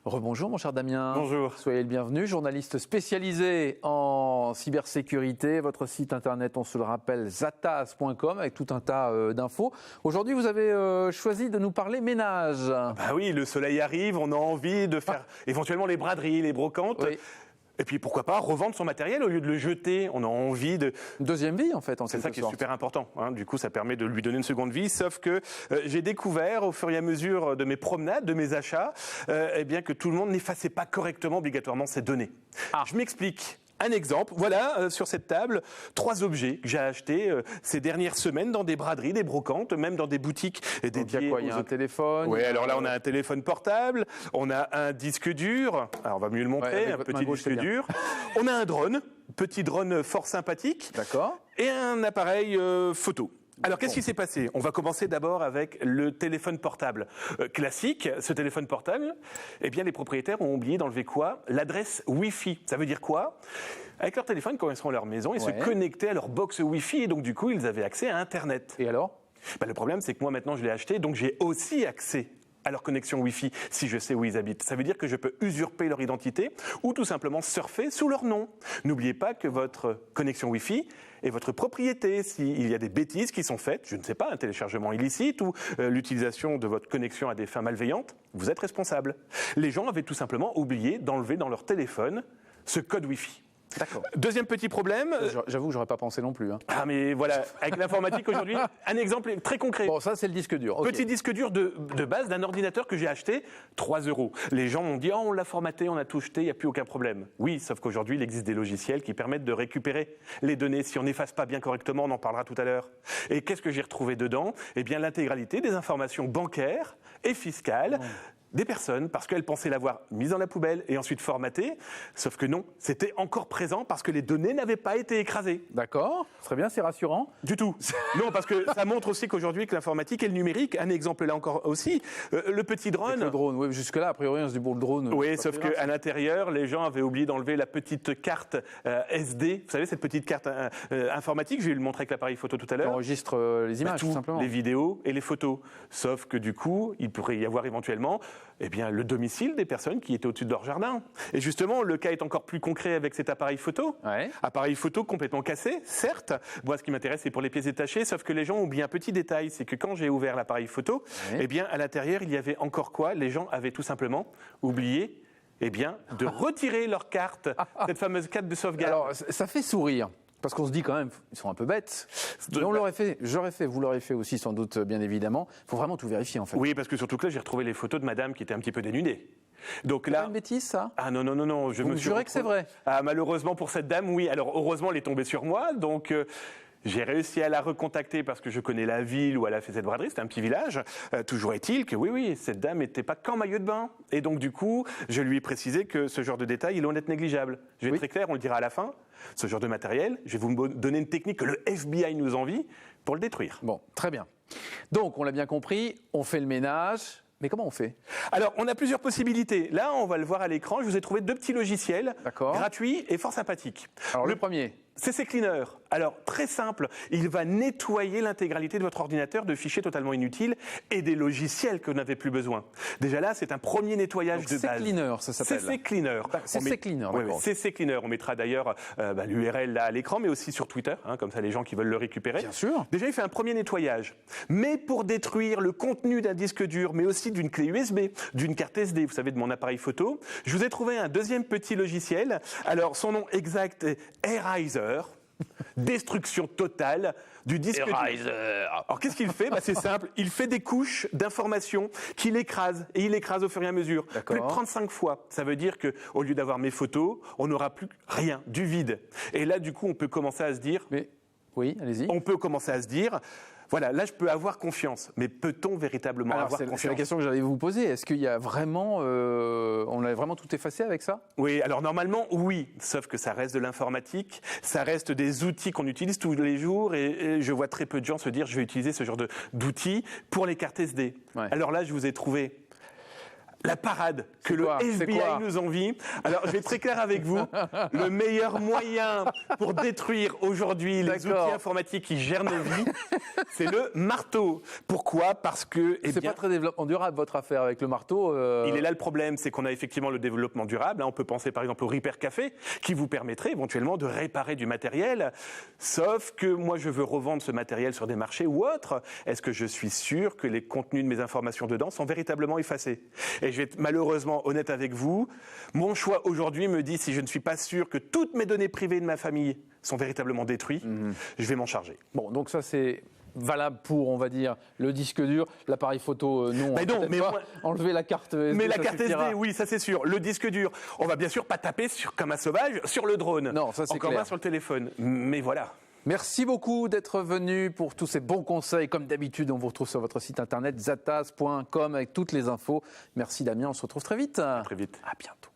Rebonjour mon cher Damien. Bonjour. Soyez le bienvenu, journaliste spécialisé en cybersécurité. Votre site internet, on se le rappelle, zataz.com avec tout un tas d'infos. Aujourd'hui, vous avez choisi de nous parler ménage. Bah oui, le soleil arrive, on a envie de faire éventuellement les braderies, les brocantes. Oui. Et puis pourquoi pas revendre son matériel au lieu de le jeter. On a envie de... Une deuxième vie en fait, en C'est ça qui est sorte. super important. Du coup, ça permet de lui donner une seconde vie. Sauf que j'ai découvert au fur et à mesure de mes promenades, de mes achats, eh bien que tout le monde n'effaçait pas correctement obligatoirement ses données. Je m'explique. Un exemple, voilà, sur cette table, 3 objets que j'ai achetés ces dernières semaines dans des braderies, des brocantes, même dans des boutiques dédiées. Donc, il y a quoi ? Il y a un téléphone. Oui, alors là, on a un téléphone portable, on a un disque dur, alors on va mieux le montrer, un petit disque dur. On a un drone, petit drone fort sympathique. D'accord. Et un appareil photo. Alors, qu'est-ce qui s'est passé ? On va commencer d'abord avec le téléphone portable. Classique, ce téléphone portable, eh bien, les propriétaires ont oublié d'enlever quoi ? L'adresse Wi-Fi. Ça veut dire quoi ? Avec leur téléphone, quand ils seront à leur maison, ils se connectaient à leur box Wi-Fi et donc, du coup, ils avaient accès à Internet. Et alors ? Le problème, c'est que moi, maintenant, je l'ai acheté, donc j'ai aussi accès à leur connexion Wi-Fi, si je sais où ils habitent. Ça veut dire que je peux usurper leur identité ou tout simplement surfer sous leur nom. N'oubliez pas que votre connexion Wi-Fi est votre propriété. S'il y a des bêtises qui sont faites, je ne sais pas, un téléchargement illicite ou l'utilisation de votre connexion à des fins malveillantes, vous êtes responsable. Les gens avaient tout simplement oublié d'enlever dans leur téléphone ce code Wi-Fi. D'accord. Deuxième petit problème. J'avoue que j'aurais pas pensé non plus. Ah mais voilà, avec l'informatique aujourd'hui, un exemple très concret. Bon, ça c'est le disque dur. Okay. Petit disque dur de base d'un ordinateur que j'ai acheté, 3 €. Les gens m'ont dit, oh, on l'a formaté, on a tout jeté, il n'y a plus aucun problème. Oui, sauf qu'aujourd'hui, il existe des logiciels qui permettent de récupérer les données. Si on n'efface pas bien correctement, on en parlera tout à l'heure. Et qu'est-ce que j'ai retrouvé dedans ? Eh bien, l'intégralité des informations bancaires et fiscales. Des personnes, parce qu'elles pensaient l'avoir mise dans la poubelle et ensuite formatée, sauf que non, c'était encore présent parce que les données n'avaient pas été écrasées. D'accord, très bien, c'est rassurant. Du tout. Non, parce que ça montre aussi qu'aujourd'hui, que l'informatique et le numérique, un exemple là encore aussi, le petit drone. Le drone, oui, jusque-là, a priori, on se dit, bon, le drone. Oui, sauf qu'à l'intérieur, les gens avaient oublié d'enlever la petite carte SD. Vous savez, cette petite carte informatique, je vais le montrer avec l'appareil photo tout à l'heure. On enregistre les images, tout simplement. Les vidéos et les photos. Sauf que du coup, il pourrait y avoir éventuellement le domicile des personnes qui étaient au-dessus de leur jardin. Et justement, le cas est encore plus concret avec cet appareil photo. Ouais. Appareil photo complètement cassé, certes. Moi, ce qui m'intéresse, c'est pour les pièces détachées, sauf que les gens oublient un petit détail, c'est que quand j'ai ouvert l'appareil photo, à l'intérieur, il y avait encore quoi ? Les gens avaient tout simplement oublié de retirer leur carte, cette fameuse carte de sauvegarde. Alors, ça fait sourire. Parce qu'on se dit quand même, ils sont un peu bêtes. Mais on l'aurait fait, j'aurais fait, vous l'aurez fait aussi sans doute, bien évidemment. Il faut vraiment tout vérifier en fait. Oui, parce que surtout que là, j'ai retrouvé les photos de madame qui était un petit peu dénudée. Donc là, c'est pas une bêtise ça ? Ah non, je me suis jurez que c'est vrai ? Ah, malheureusement pour cette dame, oui. Alors heureusement, elle est tombée sur moi, donc... J'ai réussi à la recontacter parce que je connais la ville où elle a fait cette braderie, c'était un petit village. Toujours est-il que oui, cette dame n'était pas qu'en maillot de bain. Et donc du coup, je lui ai précisé que ce genre de détail, il est loin d'être négligeable. Je vais être très clair, on le dira à la fin. Ce genre de matériel, je vais vous donner une technique que le FBI nous envie pour le détruire. Bon, très bien. Donc, on l'a bien compris, on fait le ménage. Mais comment on fait ? Alors, on a plusieurs possibilités. Là, on va le voir à l'écran. Je vous ai trouvé 2 petits logiciels gratuits et fort sympathiques. Alors, le premier ? CC Cleaner. Alors, très simple, il va nettoyer l'intégralité de votre ordinateur de fichiers totalement inutiles et des logiciels que vous n'avez plus besoin. Déjà là, c'est un premier nettoyage de base. CC Cleaner, ça s'appelle. CC Cleaner. CC Cleaner, d'accord. CC Cleaner. On mettra d'ailleurs l'URL là à l'écran, mais aussi sur Twitter, comme ça les gens qui veulent le récupérer. Bien sûr. Déjà, il fait un premier nettoyage. Mais pour détruire le contenu d'un disque dur, mais aussi d'une clé USB, d'une carte SD, vous savez, de mon appareil photo, je vous ai trouvé un deuxième petit logiciel. Alors, son nom exact est Eraser. Destruction totale du disque dur. Alors qu'est-ce qu'il fait ? C'est simple, il fait des couches d'informations qu'il écrase, et il écrase au fur et à mesure. Plus de 35 fois. Ça veut dire qu'au lieu d'avoir mes photos, on n'aura plus rien, du vide. Et là, du coup, on peut commencer à se dire... Mais oui, allez-y. On peut commencer à se dire... Voilà, là je peux avoir confiance, mais peut-on véritablement avoir confiance ? C'est la question que j'allais vous poser. Est-ce qu'il y a vraiment, on a vraiment tout effacé avec ça ? Oui, alors normalement oui, sauf que ça reste de l'informatique, ça reste des outils qu'on utilise tous les jours et je vois très peu de gens se dire je vais utiliser ce genre d'outils pour les cartes SD. Ouais. Alors là je vous ai trouvé la parade que le C'est FBI quoi nous envie. Alors, je vais être très clair avec vous. Le meilleur moyen pour détruire aujourd'hui les outils informatiques qui gèrent nos vies, c'est le marteau. Pourquoi ? Parce que, c'est pas très développement durable votre affaire avec le marteau. Il est là le problème, c'est qu'on a effectivement le développement durable. On peut penser par exemple au Repair Café, qui vous permettrait éventuellement de réparer du matériel. Sauf que moi, je veux revendre ce matériel sur des marchés ou autres. Est-ce que je suis sûr que les contenus de mes informations dedans sont véritablement effacés ? Et je vais être malheureusement honnête avec vous. Mon choix aujourd'hui me dit, si je ne suis pas sûr que toutes mes données privées de ma famille sont véritablement détruites, je vais m'en charger. Bon, donc ça c'est valable pour, on va dire, le disque dur, l'appareil photo, non. Mais non, mais pas. Enlever la carte SD. Mais la ça carte suffira. SD, oui, ça c'est sûr. Le disque dur, on va bien sûr pas taper comme un sauvage sur le drone. Non, ça c'est encore clair. moins sur le téléphone. Mais voilà. Merci beaucoup d'être venu pour tous ces bons conseils. Comme d'habitude, on vous retrouve sur votre site internet zatas.com avec toutes les infos. Merci Damien, on se retrouve très vite. Très vite. À bientôt.